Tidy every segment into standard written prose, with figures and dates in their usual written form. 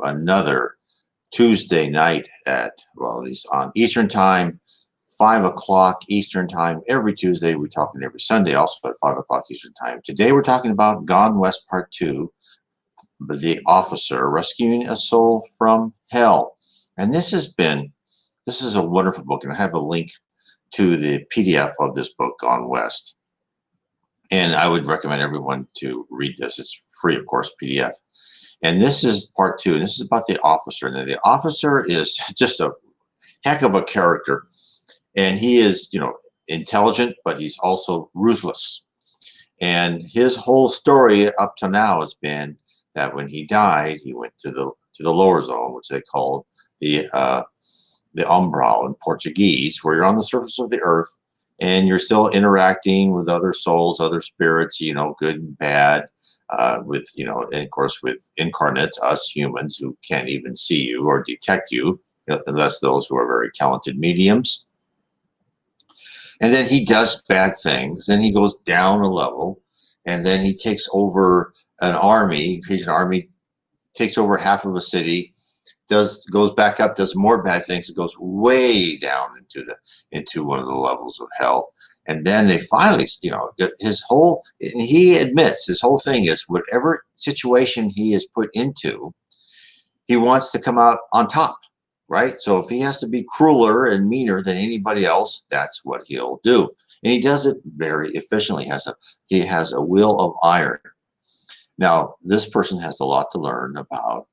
another Tuesday night at, well, at least on Eastern Time, 5 o'clock Eastern Time. Every Tuesday, we're talking every Sunday also at 5 o'clock Eastern Time. Today, we're talking about Gone West Part 2, The Officer, Rescuing a Soul from Hell. And this is a wonderful book, and I have a link to the PDF of this book, Gone West. And I would recommend everyone to read this. It's free, of course, PDF. And this is part 2, and this is about the officer. And the officer is just a heck of a character. And he is, intelligent, but he's also ruthless. And his whole story up to now has been that when he died, he went to the lower zone, which they called the umbral in Portuguese, where you're on the surface of the earth and you're still interacting with other souls, other spirits, good and bad, with, and of course with incarnates, us humans who can't even see you or detect you, unless those who are very talented mediums. And then he does bad things. Then he goes down a level, and then he takes over an army, creates an army, takes over half of a city, goes back up, does more bad things, and goes way down into one of the levels of hell. And then they finally, and he admits his whole thing is whatever situation he is put into, he wants to come out on top, right? So if he has to be crueler and meaner than anybody else, that's what he'll do. And he does it very efficiently. He has a will of iron. Now, this person has a lot to learn about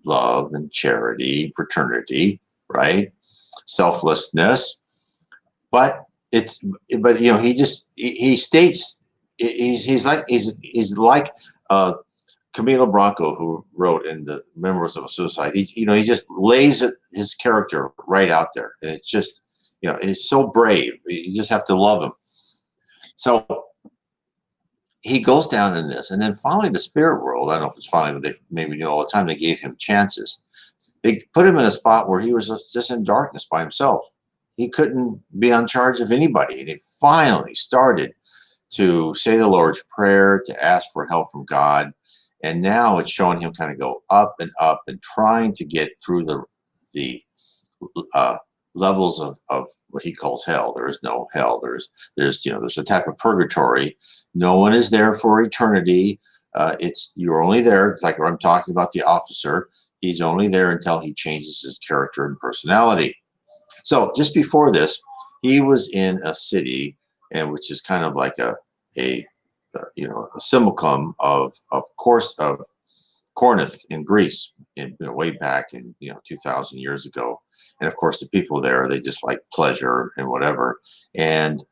love and charity, fraternity, right? Selflessness. But he states he's like Camilo Branco, who wrote in the Memoirs of a Suicide. He just lays his character right out there, and it's just, he's so brave. You just have to love him. So he goes down in this, and then finally the spirit world, I don't know if it's finally, but maybe all the time, they gave him chances. They put him in a spot where he was just in darkness by himself. He couldn't be on charge of anybody. And he finally started to say the Lord's Prayer, to ask for help from God. And now it's showing him kind of go up and trying to get through the levels of what he calls hell. There is no hell. There's a type of purgatory. No one is there for eternity. You're only there. It's like I'm talking about the officer. He's only there until he changes his character and personality. So just before this, he was in a city, and which is kind of like a simulacrum of Corinth in Greece, way back in 2,000 years ago. And of course, the people there, they just like pleasure and whatever. And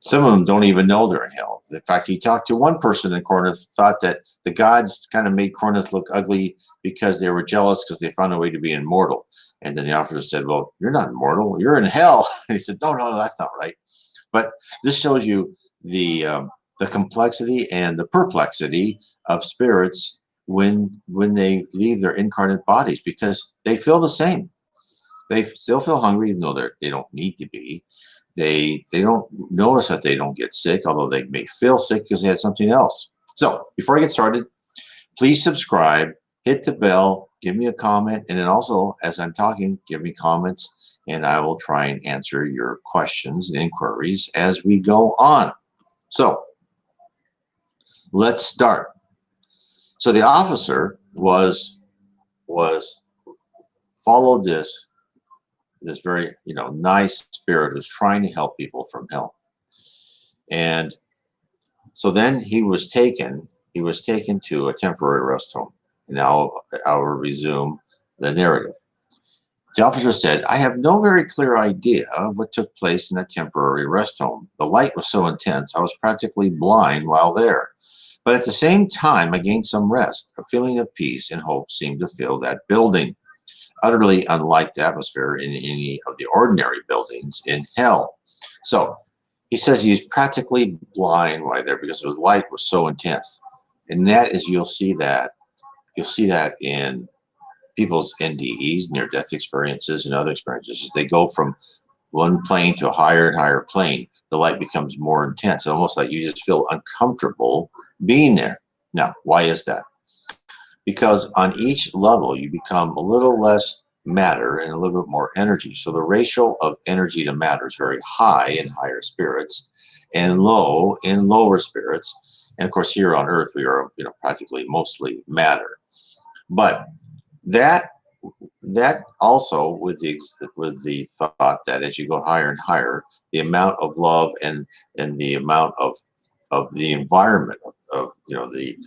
some of them don't even know they're in hell. In fact, he talked to one person in Corinth, thought that the gods kind of made Corinth look ugly because they were jealous because they found a way to be immortal. And then the officer said, well, you're not immortal, you're in hell. And he said, no, that's not right. But this shows you the complexity and the perplexity of spirits when they leave their incarnate bodies, because they feel the same. They still feel hungry, even though they don't need to be. They don't notice that they don't get sick, although they may feel sick because they had something else. So before I get started, please subscribe, hit the bell, give me a comment, and then also, as I'm talking, give me comments, and I will try and answer your questions and inquiries as we go on. So let's start. So the officer followed this very nice spirit who's trying to help people from hell. And so then he was taken to a temporary rest home. And now I'll resume the narrative. The officer said, I have no very clear idea of what took place in that temporary rest home. The light was so intense, I was practically blind while there. But at the same time, I gained some rest. A feeling of peace and hope seemed to fill that building. Utterly unlike the atmosphere in any of the ordinary buildings in hell. So he says he's practically blind while there because his light was so intense. And that is, you'll see that in people's NDEs, near-death experiences, and other experiences. As they go from one plane to a higher and higher plane, the light becomes more intense, almost like you just feel uncomfortable being there. Now, why is that? because on each level you become a little less matter and a little bit more energy. So the ratio of energy to matter is very high in higher spirits and low in lower spirits. And of course, here on Earth, we are, practically mostly matter. But that that also with the thought that as you go higher and higher, the amount of love and the amount of the environment of the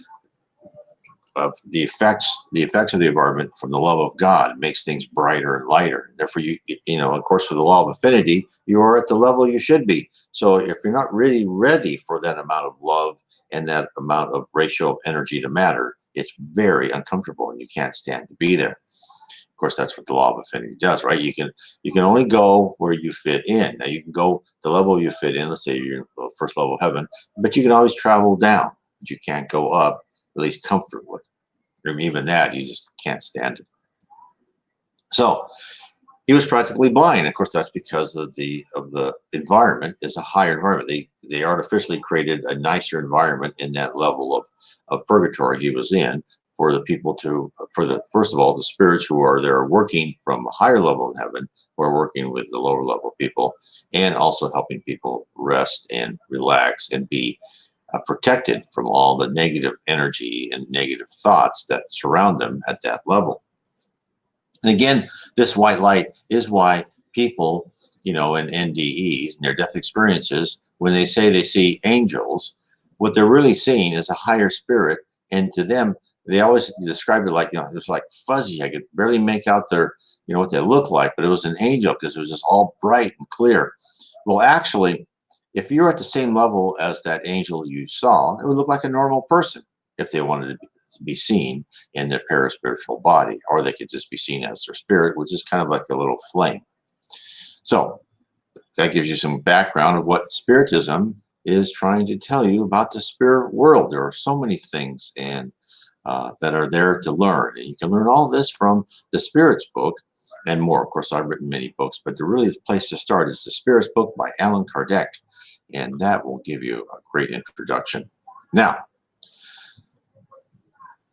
effects of the environment from the love of God makes things brighter and lighter. Therefore, of course, with the law of affinity, you are at the level you should be. So if you're not really ready for that amount of love and that amount of ratio of energy to matter, it's very uncomfortable and you can't stand to be there. Of course, that's what the law of affinity does, right? You can only go where you fit in. Now you can go the level you fit in. Let's say you're in the first level of heaven, but you can always travel down. But you can't go up, at least comfortably. Or even that, you just can't stand it. So he was practically blind. Of course, that's because of the environment is a higher environment. They artificially created a nicer environment in that level of purgatory he was in for the people first of all, the spirits who are there working from a higher level of heaven, who are working with the lower level people, and also helping people rest and relax and be protected from all the negative energy and negative thoughts that surround them at that level. And again, this white light is why people, in NDEs, near-death experiences, when they say they see angels, what they're really seeing is a higher spirit. And to them, they always describe it like, it was like fuzzy. I could barely make out what they look like, but it was an angel because it was just all bright and clear. Well, actually, if you're at the same level as that angel you saw, it would look like a normal person if they wanted to be seen in their paraspiritual body, or they could just be seen as their spirit, which is kind of like a little flame. So that gives you some background of what Spiritism is trying to tell you about the spirit world. There are so many things that are there to learn, and you can learn all this from the Spirits book and more. Of course, I've written many books, but the really place to start is the Spirits book by Allan Kardec, and that will give you a great introduction. Now,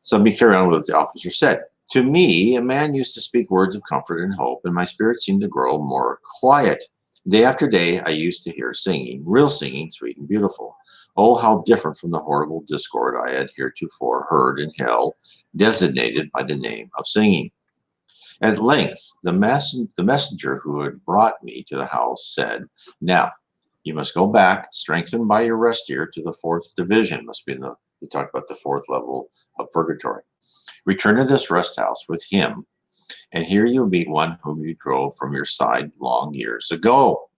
so let me carry on with what the officer said. To me, a man used to speak words of comfort and hope, and my spirit seemed to grow more quiet. Day after day, I used to hear singing, real singing, sweet and beautiful. Oh, how different from the horrible discord I had heretofore heard in hell, designated by the name of singing. At length, the messenger who had brought me to the house said, "Now, you must go back, strengthened by your rest here, to the fourth division." Must be he talked about the fourth level of purgatory. Return to this rest house with him, and here you'll meet one whom you drove from your side long years ago.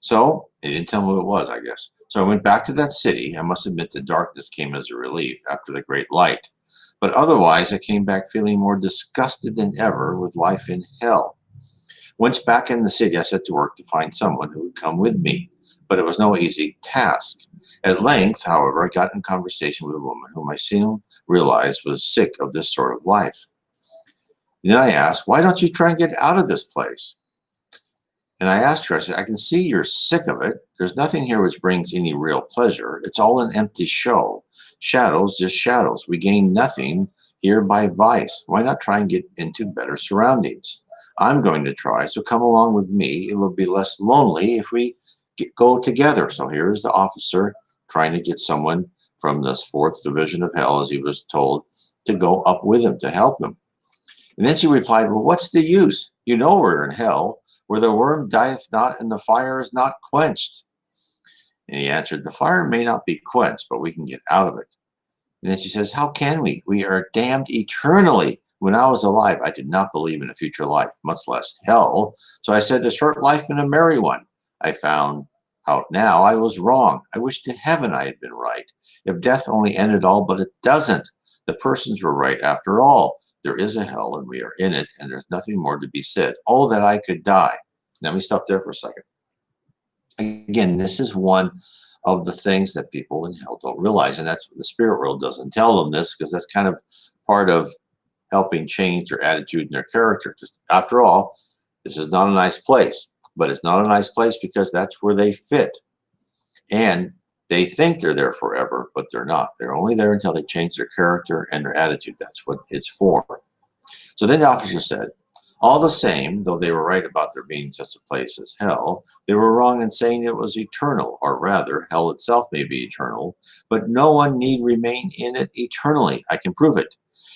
So, they didn't tell me who it was, I guess. So I went back to that city. I must admit the darkness came as a relief after the great light. But otherwise, I came back feeling more disgusted than ever with life in hell. Once back in the city, I set to work to find someone who would come with me, but it was no easy task. At length, however, I got in conversation with a woman whom I soon realized was sick of this sort of life. And then I asked, "Why don't you try and get out of this place?" And I asked her, I said, "I can see you're sick of it. There's nothing here which brings any real pleasure. It's all an empty show. Shadows, just shadows. We gain nothing here by vice. Why not try and get into better surroundings? I'm going to try, so come along with me. It will be less lonely if we go together." So here's the officer trying to get someone from this fourth division of hell, as he was told, to go up with him to help him. And then she replied, "Well, what's the use? You know we're in hell, where the worm dieth not and the fire is not quenched." And he answered, "The fire may not be quenched, but we can get out of it." And then she says, "How can we? We are damned eternally. When I was alive, I did not believe in a future life, much less hell. So I said, a short life and a merry one. I found out now I was wrong. I wish to heaven I had been right. If death only ended all, but it doesn't. The persons were right after all. There is a hell and we are in it, and there's nothing more to be said. Oh, that I could die." Let me stop there for a second. Again, this is one of the things that people in hell don't realize, and that's what the spirit world doesn't tell them this, because that's kind of part of helping change their attitude and their character. Because after all, this is not a nice place, but it's not a nice place because that's where they fit. And They think they're there forever, but they're not. They're only there until they change their character and their attitude. That's what it's for. So then the officer said, all the same, though they were right about there being such a place as hell, they were wrong in saying it was eternal, or rather, hell itself may be eternal, but no one need remain in it eternally. I can prove it.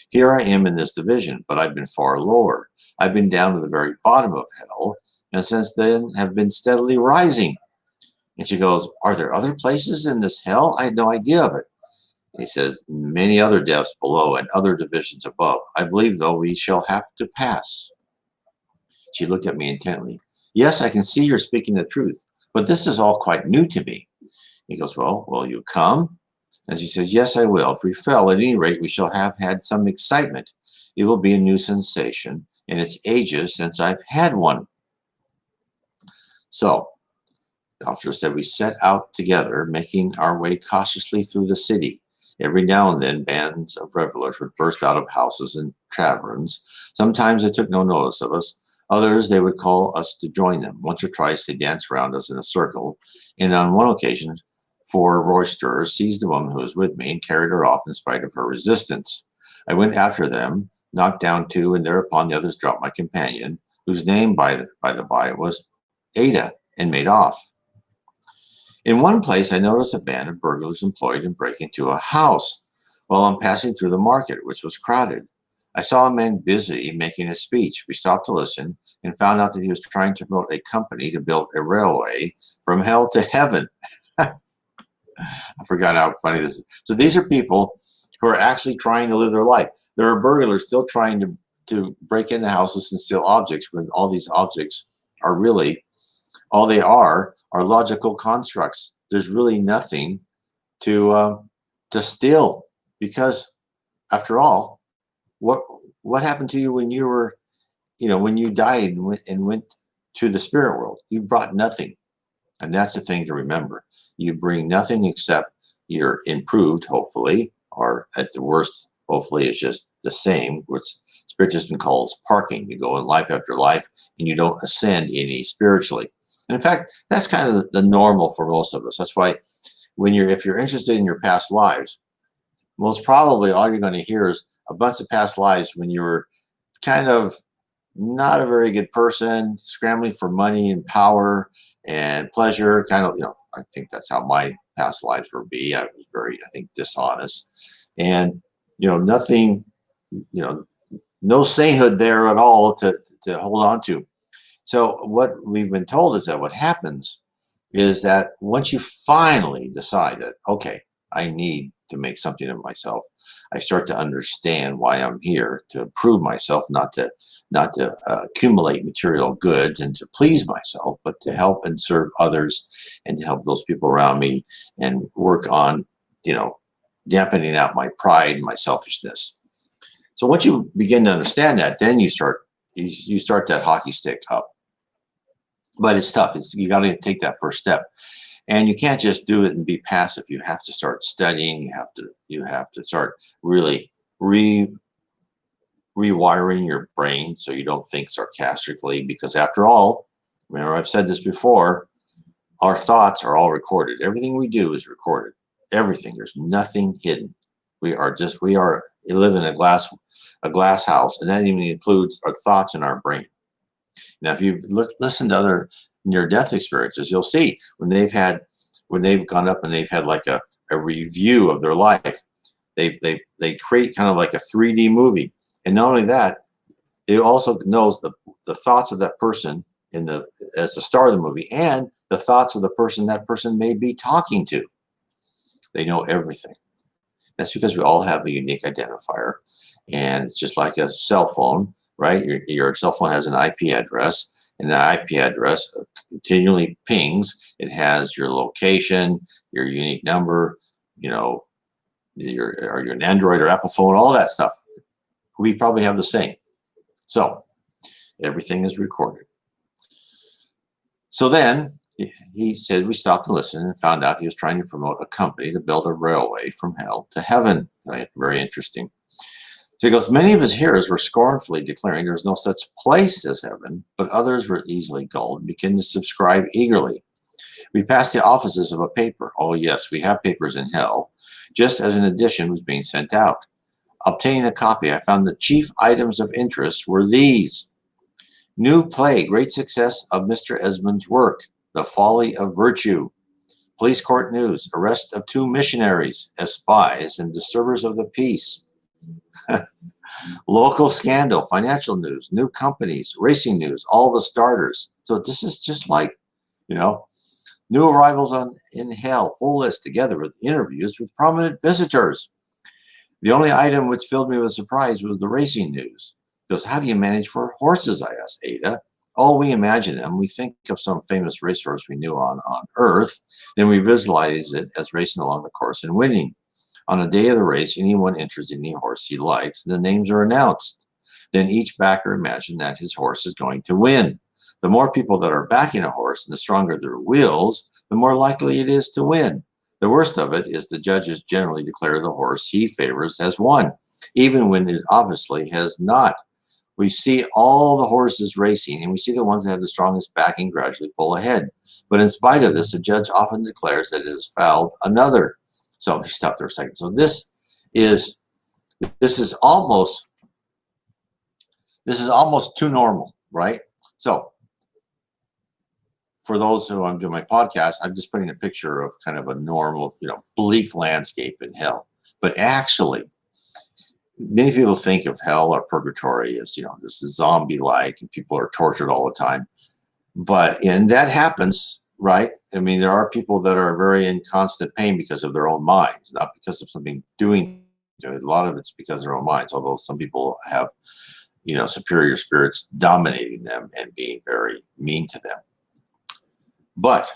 Here I am in this division, but I've been far lower. I've been down to the very bottom of hell, and since then have been steadily rising. And she goes, are there other places in this hell? I had no idea of it. He says, many other depths below and other divisions above. I believe, though, we shall have to pass. She looked at me intently. Yes, I can see you're speaking the truth, but this is all quite new to me. He goes, well, will you come? And she says, yes, I will. If we fell, at any rate, we shall have had some excitement. It will be a new sensation, and it's ages since I've had one. So, the officer said we set out together, making our way cautiously through the city. Every now and then, bands of revelers would burst out of houses and taverns. Sometimes they took no notice of us. Others, they would call us to join them. Once or twice, they danced around us in a circle. And on one occasion, 4 roisterers seized a woman who was with me and carried her off in spite of her resistance. I went after them, knocked down 2, and thereupon the others dropped my companion, whose name, by the by, was Ada, and made off. In one place, I noticed a band of burglars employed in breaking into a house while I'm passing through the market, which was crowded. I saw a man busy making a speech. We stopped to listen and found out that he was trying to promote a company to build a railway from hell to heaven. I forgot how funny this is. So these are people who are actually trying to live their life. There are burglars still trying to break into houses and steal objects when all these objects are really, all they are logical constructs. There's really nothing to steal, because after all, what happened to you when you were, when you died and went to the spirit world? You brought nothing. And that's the thing to remember. You bring nothing except you're improved, hopefully, or at the worst, hopefully it's just the same, which Spiritism calls parking. You go in life after life and you don't ascend any spiritually. And in fact, that's kind of the normal for most of us. That's why if you're interested in your past lives, most probably all you're going to hear is a bunch of past lives when you were kind of not a very good person, scrambling for money and power and pleasure. Kind of, I think that's how my past lives would be. I was very, I think, dishonest, and nothing, no sainthood there at all to hold on to. So what we've been told is that what happens is that once you finally decide that, okay, I need to make something of myself, I start to understand why I'm here, to improve myself, not to accumulate material goods and to please myself, but to help and serve others and to help those people around me and work on, dampening out my pride and my selfishness. So once you begin to understand that, then you start that hockey stick up. But it's tough. You got to take that first step. And you can't just do it and be passive. You have to start studying. You have to start really rewiring your brain so you don't think sarcastically. Because after all, remember I've said this before, our thoughts are all recorded. Everything we do is recorded. Everything. There's nothing hidden. We live in a glass house, and that even includes our thoughts in our brain. Now, if you've listened to other near-death experiences, you'll see when they've gone up and they've had like a review of their life, they create kind of like a 3D movie. And not only that, they also knows the thoughts of that person as the star of the movie, and the thoughts of the person that person may be talking to. They know everything. That's because we all have a unique identifier, and it's just like a cell phone, right? Your cell phone has an IP address, and the IP address continually pings. It has your location, your unique number, you're an Android or Apple phone, all that stuff. We probably have the same. So everything is recorded. So then he said we stopped to listen and found out he was trying to promote a company to build a railway from hell to heaven. Right? Very interesting. So he goes, many of his hearers were scornfully declaring there was no such place as heaven, but others were easily gulled and began to subscribe eagerly. We passed the offices of a paper. Oh yes, we have papers in hell. Just as an edition was being sent out. Obtaining a copy, I found the chief items of interest were these. New play, great success of Mr. Esmond's work, The Folly of Virtue. Police court news, arrest of 2 missionaries as spies and disturbers of the peace. Local scandal, financial news, new companies, racing news, all the starters. So this is just like, you know, new arrivals in hell, full list together with interviews with prominent visitors. The only item which filled me with surprise was the racing news. Because how do you manage for horses, I asked Ada. Oh, we imagine them. We think of some famous racehorse we knew on Earth. Then we visualize it as racing along the course and winning. On a day of the race, anyone enters any horse he likes. The names are announced. Then each backer imagines that his horse is going to win. The more people that are backing a horse and the stronger their wills, the more likely it is to win. The worst of it is the judges generally declare the horse he favors has won, even when it obviously has not. We see all the horses racing, and we see the ones that have the strongest backing gradually pull ahead. But in spite of this, the judge often declares that it has fouled another. So let me stop there a second. So this is almost too normal, right? So for those who I'm doing my podcast, I'm just putting a picture of kind of a normal, bleak landscape in hell. But actually, many people think of hell or purgatory as, this is zombie-like and people are tortured all the time. And that happens, right? I mean, there are people that are very in constant pain because of their own minds, not because of something doing. A lot of it's because of their own minds, although some people have, superior spirits dominating them and being very mean to them. But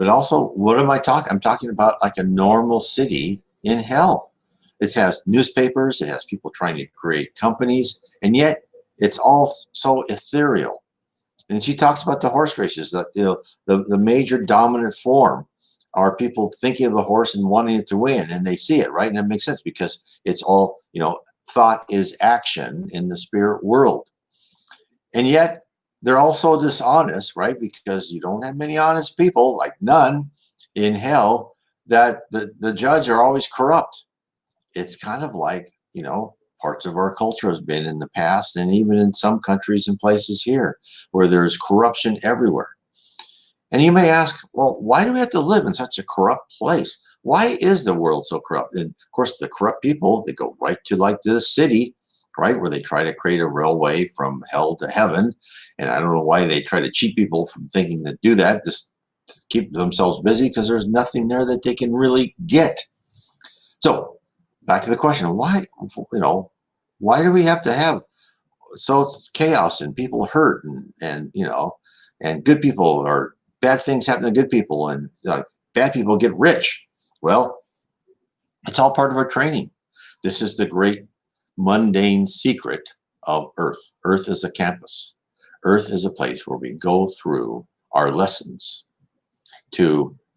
also, what am I talking? I'm talking about like a normal city in hell. It has newspapers, it has people trying to create companies, and yet it's all so ethereal. And she talks about the horse races, that the major dominant form are people thinking of the horse and wanting it to win, and they see it, right? And it makes sense because it's all, thought is action in the spirit world. And yet they're also dishonest, right? Because you don't have many honest people, like none in hell, that the judge are always corrupt. It's kind of like, parts of our culture has been in the past, and even in some countries and places here where there's corruption everywhere. And you may ask, well, why do we have to live in such a corrupt place? Why is the world so corrupt? And of course, the corrupt people, they go right to like this city, right, where they try to create a railway from hell to heaven. And I don't know why they try to cheat people from thinking to do that, just to keep themselves busy, because there's nothing there that they can really get. So back to the question, why do we have to have it's chaos and people hurt and good people, or bad things happen to good people, and bad people get rich? Well, it's all part of our training. This is the great mundane secret of Earth. Earth is a campus. Earth is a place where we go through our lessons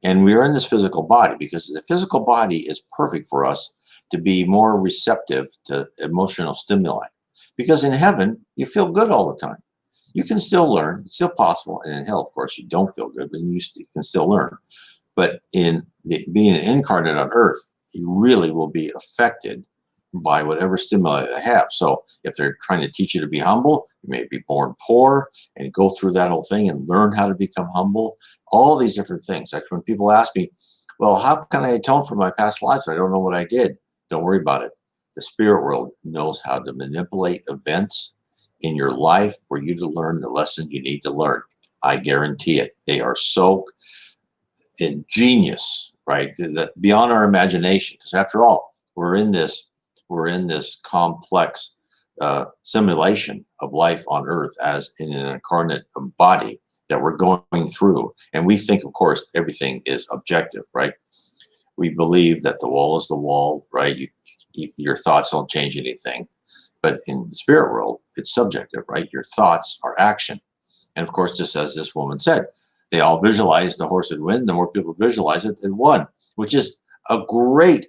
and we are in this physical body because the physical body is perfect for us to be more receptive to emotional stimuli. Because in heaven, you feel good all the time. You can still learn. It's still possible. And in hell, of course, you don't feel good, but you can still learn. But in being incarnate on Earth, you really will be affected by whatever stimuli they have. So if they're trying to teach you to be humble, you may be born poor and go through that whole thing and learn how to become humble. All these different things. Like when people ask me, well, how can I atone for my past lives? I don't know what I did. Don't worry about it. The spirit world knows how to manipulate events in your life for you to learn the lesson you need to learn. I guarantee it. They are so ingenious, right? That beyond our imagination. Because after all, we're in this complex simulation of life on Earth as in an incarnate body that we're going through. And we think, of course, everything is objective, right? We believe that the wall is the wall, right? Your thoughts don't change anything. But in the spirit world, it's subjective, right? Your thoughts are action. And of course, just as this woman said, they all visualize the horse would win. The more people visualize it, it won, which is a great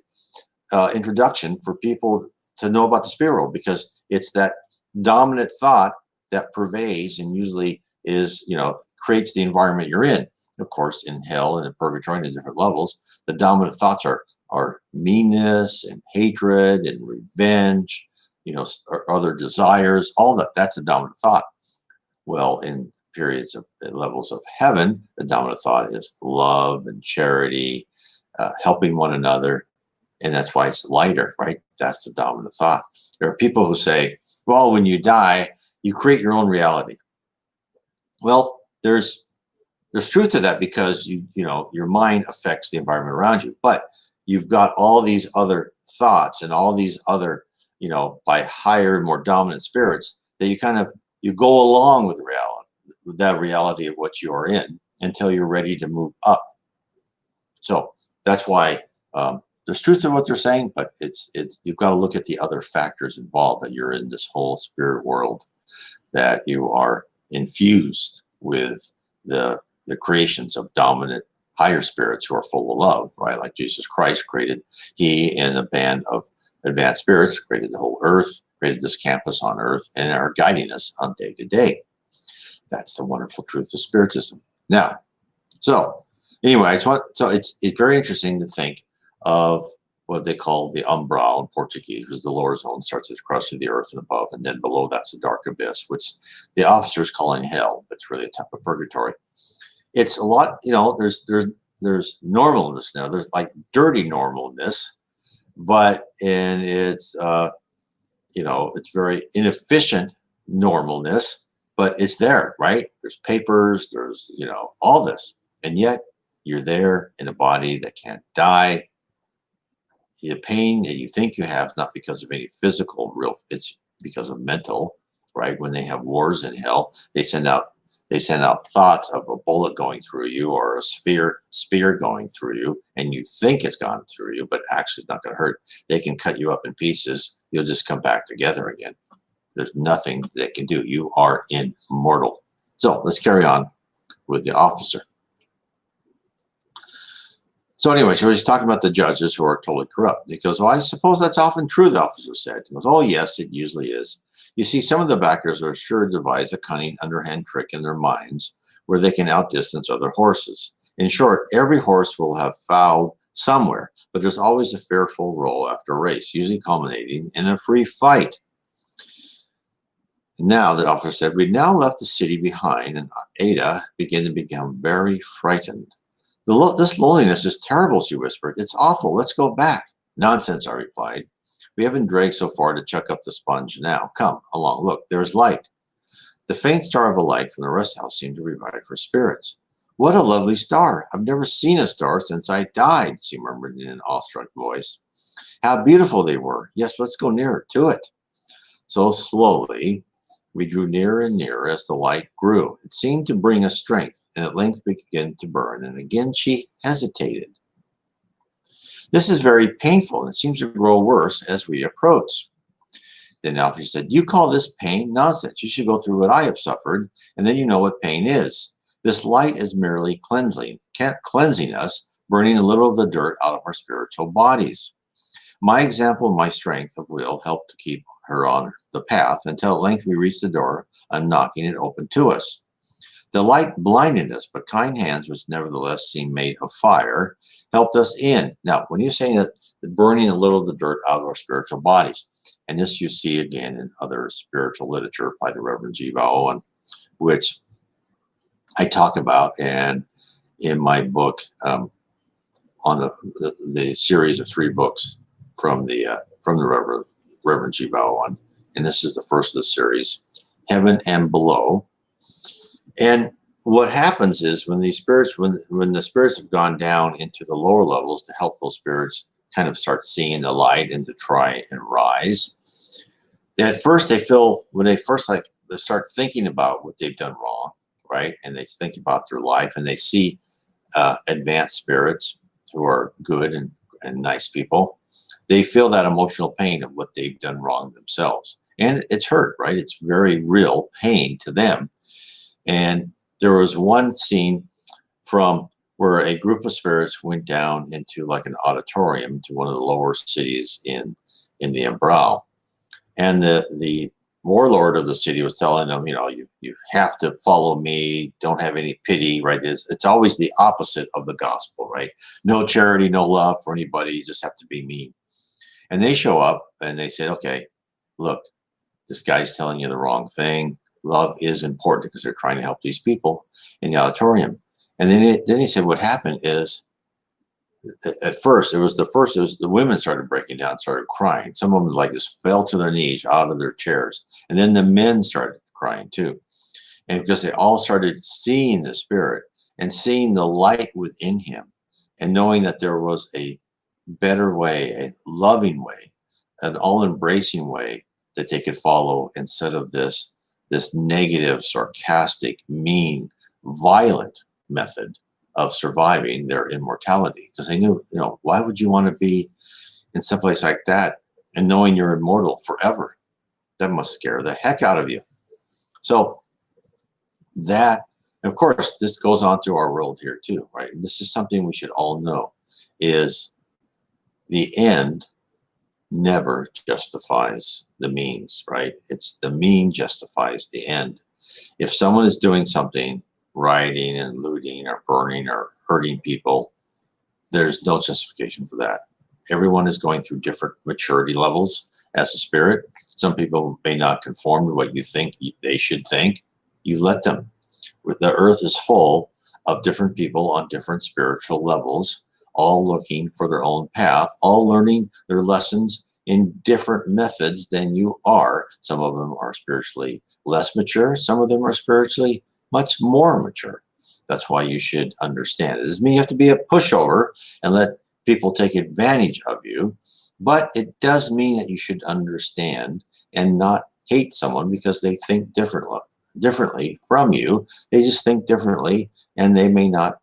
introduction for people to know about the spirit world, because it's that dominant thought that pervades and usually is, creates the environment you're in. Of course, in hell and in purgatory and in different levels, the dominant thoughts are meanness and hatred and revenge, or other desires, all that. That's the dominant thought. Well, in periods of levels of heaven, the dominant thought is love and charity, helping one another. And that's why it's lighter, right? That's the dominant thought. There are people who say, well, when you die, you create your own reality. Well, there's truth to that, because your mind affects the environment around you, but you've got all these other thoughts and all these other, by higher, more dominant spirits, that you go along with that reality of what you are in until you're ready to move up. So that's why there's truth to what they're saying, but it's you've got to look at the other factors involved, that you're in this whole spirit world, that you are infused with the creations of dominant higher spirits who are full of love, right? Like Jesus Christ created, he and a band of advanced spirits created the whole earth, created this campus on earth, and are guiding us on day to day. That's the wonderful truth of Spiritism. Now, so anyway, it's very interesting to think of what they call the umbral in Portuguese, because the lower zone starts at the crust of the earth and above, and then below that's the dark abyss, which the officers calling hell, but it's really a type of purgatory. It's a lot, there's normalness now. There's like dirty normalness, and it's it's very inefficient normalness, but it's there, right? There's papers, there's all this, and yet you're there in a body that can't die. The pain that you think you have is not because of any physical it's because of mental, right? When they have wars in hell, they send out thoughts of a bullet going through you, or a spear going through you, and you think it's gone through you, but actually it's not going to hurt. They can cut you up in pieces. You'll just come back together again. There's nothing they can do. You are immortal. So let's carry on with the officer. So anyway, so he's talking about the judges who are totally corrupt. He goes, well, I suppose that's often true, the officer said. He goes, oh, yes, it usually is. You see, some of the backers are sure to devise a cunning, underhand trick in their minds where they can outdistance other horses. In short, every horse will have fouled somewhere, but there's always a fearful roll after a race, usually culminating in a free fight. Now, the officer said, we'd now left the city behind, and Ada began to become very frightened. This loneliness is terrible, she whispered. It's awful. Let's go back. Nonsense, I replied. We haven't dragged so far to chuck up the sponge now. Come along. Look, there's light. The faint star of a light from the rest house seemed to revive her spirits. What a lovely star. I've never seen a star since I died, she murmured in an awestruck voice. How beautiful they were. Yes, let's go nearer to it. So slowly, we drew nearer and nearer as the light grew. It seemed to bring us strength, and at length began to burn, and again she hesitated. This is very painful, and it seems to grow worse as we approach. Then Alfred said, you call this pain? Nonsense. You should go through what I have suffered, and then you know what pain is. This light is merely cleansing us, burning a little of the dirt out of our spiritual bodies. My example and my strength of will helped to keep her on the path until at length we reached the door, unknocking it open to us. The light blinded us, but kind hands, which nevertheless seemed made of fire, helped us in. Now, when you're saying that burning a little of the dirt out of our spiritual bodies, and this you see again in other spiritual literature by the Reverend J.S.M, which I talk about and in my book on the series of 3 books from the Reverend J.S.M, and this is the first of the series, Heaven and Below. And what happens is when these spirits, when the spirits have gone down into the lower levels to help those spirits kind of start seeing the light and to try and rise, at first they start thinking about what they've done wrong, right? And they think about their life, and they see advanced spirits who are good and nice people. They feel that emotional pain of what they've done wrong themselves. And it's hurt, right? It's very real pain to them. And there was one scene from where a group of spirits went down into like an auditorium to one of the lower cities in the Umbral. And the warlord of the city was telling them, you have to follow me, don't have any pity, right? It's always the opposite of the gospel, right? No charity, no love for anybody, you just have to be mean. And they show up and they said, okay, look, this guy's telling you the wrong thing. Love is important because they're trying to help these people in the auditorium. And then he said, what happened is, at first, it was the women started breaking down, started crying. Some of them like just fell to their knees out of their chairs. And then the men started crying too. And because they all started seeing the Spirit and seeing the light within him and knowing that there was a better way, a loving way, an all-embracing way that they could follow instead of this negative, sarcastic, mean, violent method of surviving their immortality. Because they knew, why would you want to be in some place like that and knowing you're immortal forever? That must scare the heck out of you. So that, and of course, this goes on to our world here too, right? And this is something we should all know, is the end never justifies the means, right? It's the mean justifies the end. If someone is doing something, rioting and looting or burning or hurting people, there's no justification for that. Everyone is going through different maturity levels as a spirit. Some people may not conform to what you think they should think. You let them. The earth is full of different people on different spiritual levels, all looking for their own path, all learning their lessons in different methods than you are. Some of them are spiritually less mature. Some of them are spiritually much more mature. That's why you should understand. It doesn't mean you have to be a pushover and let people take advantage of you, but it does mean that you should understand and not hate someone because they think differently from you. They just think differently, and they may not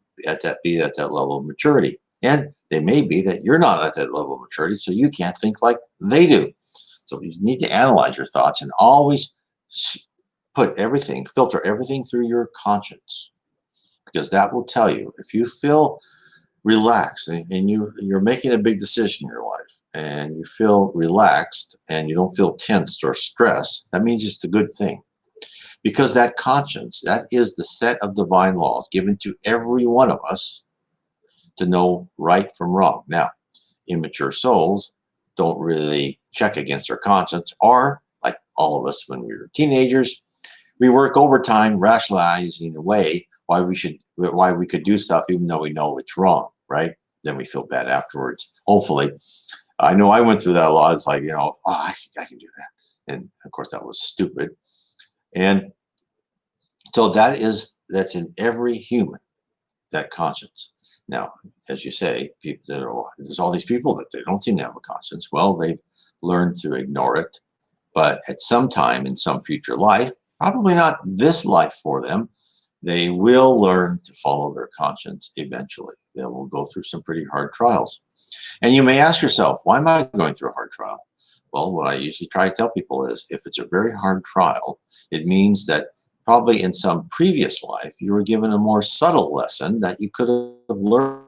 be at that level of maturity. And they may be that you're not at that level of maturity, so you can't think like they do. So you need to analyze your thoughts and always filter everything through your conscience, because that will tell you if you feel relaxed and you're making a big decision in your life and you feel relaxed and you don't feel tensed or stressed, that means it's a good thing. Because that conscience, that is the set of divine laws given to every one of us to know right from wrong. Now, immature souls don't really check against their conscience, or like all of us when we were teenagers, we work overtime rationalizing away why we could do stuff even though we know it's wrong, right? Then we feel bad afterwards. Hopefully. I know I went through that a lot. It's like, I can do that. And of course that was stupid. And so that's in every human, that conscience. Now, as you say, there's all these people that they don't seem to have a conscience. Well, they've learned to ignore it, but at some time in some future life, probably not this life for them, they will learn to follow their conscience eventually. They will go through some pretty hard trials. And you may ask yourself, why am I going through a hard trial? Well, what I usually try to tell people is if it's a very hard trial, it means that probably in some previous life, you were given a more subtle lesson that you could have learned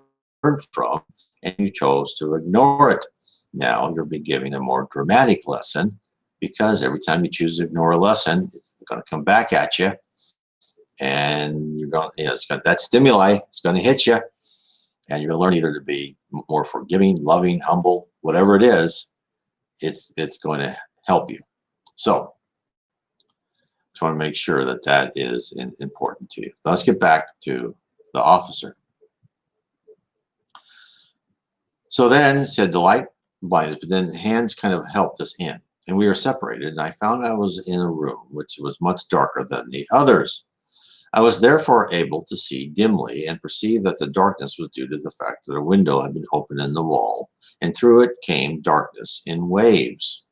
from, and you chose to ignore it. Now you're being given a more dramatic lesson, because every time you choose to ignore a lesson, it's going to come back at you, and you're going, that stimuli, it's going to hit you, and you're going to learn either to be more forgiving, loving, humble, whatever it is. It's going to help you. So just want to make sure that is important to you. Let's get back to the officer. So then it said the light blindness, but then hands kind of helped us in, and we were separated, and I found I was in a room which was much darker than the others. I was therefore able to see dimly and perceive that the darkness was due to the fact that a window had been opened in the wall, and through it came darkness in waves,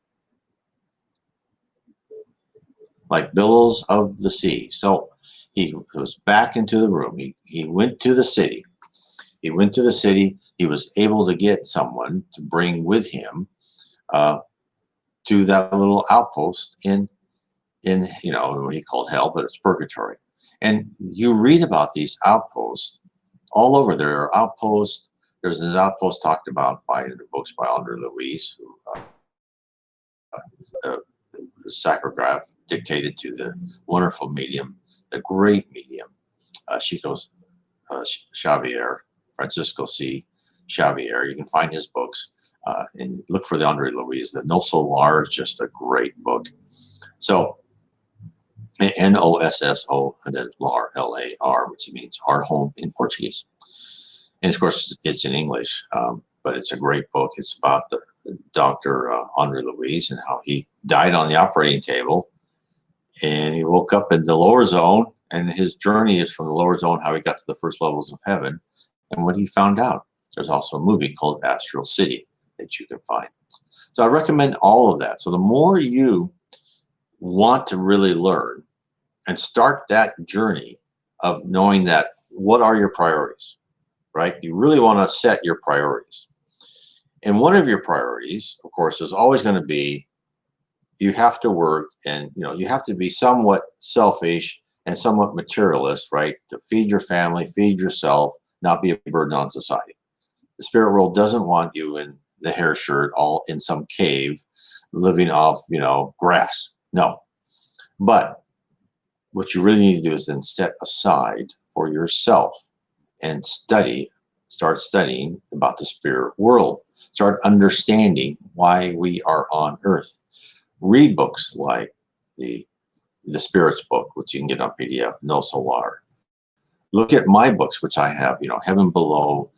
like billows of the sea. So he was back into the room. He went to the city. He went to the city. He was able to get someone to bring with him to that little outpost in what he called hell, but it's purgatory. And you read about these outposts all over. There are outposts. There's this outpost talked about by the books by Andre Louise, who sacrograph dictated to the wonderful medium, the great medium, Chico Xavier, Francisco C. Xavier. You can find his books and look for the Andre Louise. The No Solar is just a great book. So Nosso and then Lar, Lar, which means our home in Portuguese. And of course, it's in English, but it's a great book. It's about the Dr. Andre Louise and how he died on the operating table, and he woke up in the lower zone, and his journey is from the lower zone, how he got to the first levels of heaven, and what he found out. There's also a movie called Astral City that you can find. So I recommend all of that. So the more you want to really learn and start that journey of knowing that, what are your priorities, right? You really want to set your priorities. And one of your priorities, of course, is always going to be, you have to work, and you have to be somewhat selfish and somewhat materialist, right? To feed your family, feed yourself, not be a burden on society. The spirit world doesn't want you in the hair shirt, all in some cave, living off, grass. No. But what you really need to do is then set aside for yourself and start studying about the spirit world. Start understanding why we are on Earth. Read books like the Spirits book, which you can get on PDF, No Solar. Look at my books, which I have, Heaven Below,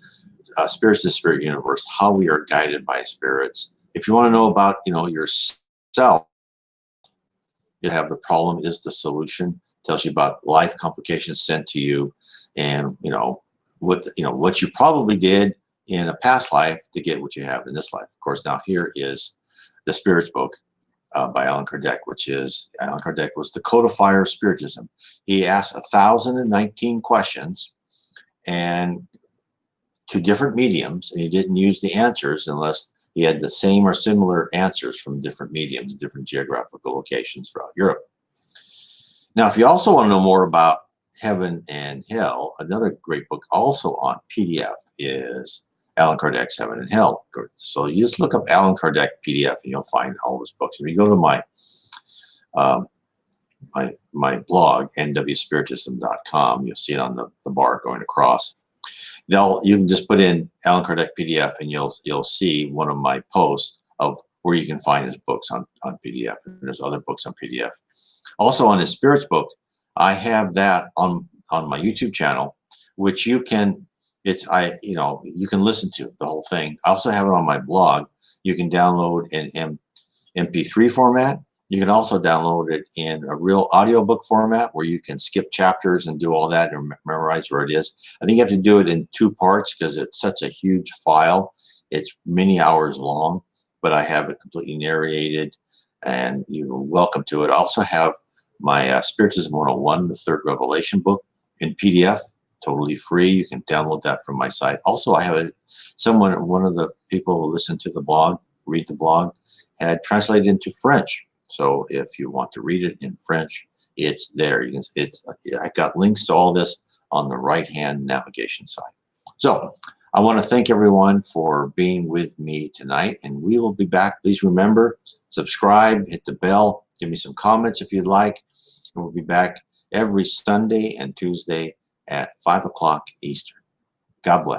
Spirits to Spirit Universe, how we are guided by spirits. If you want to know about, yourself, you have The Problem is the Solution. Tells you about life complications sent to you, and what you probably did in a past life to get what you have in this life. Of course, now here is the Spirits book by Allan Kardec, Allan Kardec was the codifier of Spiritism. He asked 1,019 questions and to different mediums, and he didn't use the answers unless he had the same or similar answers from different mediums, different geographical locations throughout Europe. Now, if you also want to know more about heaven and hell, another great book also on PDF is Allan Kardec's Heaven and Hell. So you just look up Allan Kardec PDF and you'll find all of his books. If you go to my blog, nwspiritism.com, you'll see it on the bar going across. You can just put in Allan Kardec PDF and you'll see one of my posts of where you can find his books on PDF. And there's other books on PDF. Also on his Spirits book, I have that on my YouTube channel, which you can you can listen to the whole thing. I also have it on my blog. You can download in MP3 format. You can also download it in a real audiobook format where you can skip chapters and do all that and memorize where it is. I think you have to do it in 2 parts because it's such a huge file. It's many hours long, but I have it completely narrated, and you're welcome to it. I also have my Spiritism 101, the Third Revelation book, in PDF, totally free. You can download that from my site. Also, I have one of the people who listen to the blog, read the blog, had translated into French. So if you want to read it in French, it's there. I've got links to all this on the right-hand navigation side. So I want to thank everyone for being with me tonight, and we will be back. Please remember, subscribe, hit the bell, give me some comments if you'd like, and we'll be back every Sunday and Tuesday at 5 o'clock Eastern. God bless.